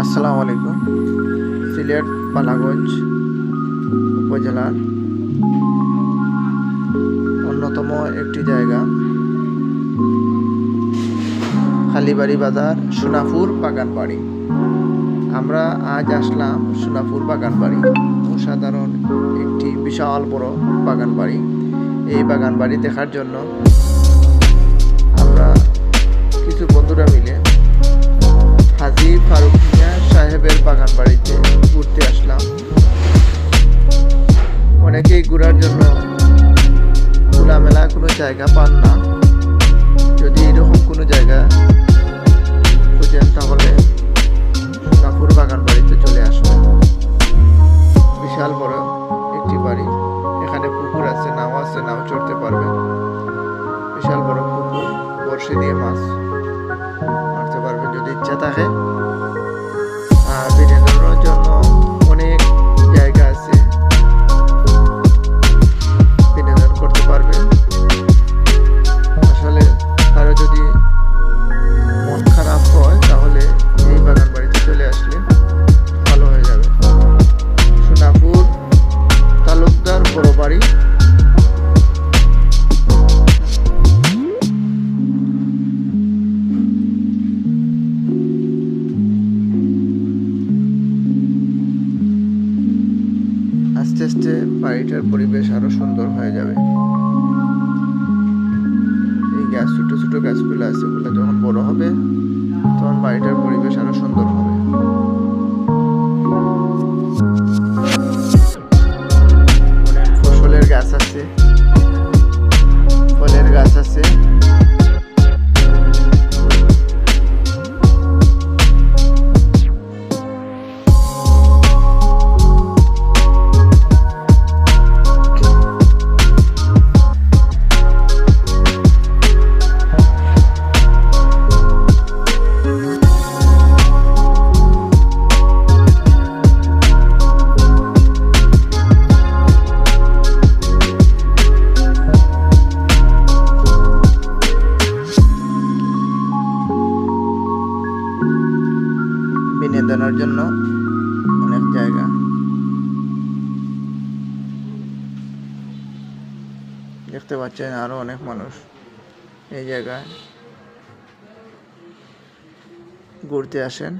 আসসালামু আলাইকুম। সিলেট বালাগঞ্জ উপজেলার অন্যতম একটি জায়গা হালিবাড়ি বাজার সোনাপুর বাগানবাড়ি। আমরা আজ আসলাম সোনাপুর বাগানবাড়ি। অসাধারণ একটি বিশাল বড় বাগানবাড়ি। এই বাগানবাড়ি দেখার জন্য আমরা কিছু বন্ধুরা মিলে হাজী ফারুক মিয়া সাহেবের বাগানবাড়িতে ঘুরতে আসলাম। অনেকেই ঘোরার জন্য খোলামেলা কোনো জায়গা পান না। যদি এরকম কোনো জায়গা খুঁজেন তাহলে সোনাপুর বাগানবাড়িতে চলে আসবেন। বিশাল বড় একটি বাড়ি, এখানে পুকুর আছে, নাও আছে, নাও চড়তে পারবেন। বিশাল বড় পুকুর, বড়শি দিয়ে মাছ মারতে পারবেন যদি ইচ্ছা থাকে। আর বিনোদনের জন্য অনেক জায়গা আছে, বিনোদন করতে পারবেন। আসলে কারো যদি মন খারাপ হয় তাহলে এই বাগান বাড়িতে চলে আসলে ভালো হয়ে যাবে। সোনাপুর তালুকদার বড় বাড়ি। আস্তে আস্তে বাড়িটার পরিবেশ আরো সুন্দর হয়ে যাবে। এই গাছ, ছোট ছোট গাছগুলো আছে, ওগুলো যখন বড় হবে তখন বাড়িটার পরিবেশ আরো সুন্দর হবে। অনেক ফসলের গাছ আছে, ফলের গাছ আছে। বিনোদনের জন্য অনেক জায়গা দেখতে পাচ্ছেন। আরো অনেক মানুষ এই জায়গায় ঘুরতে আসেন।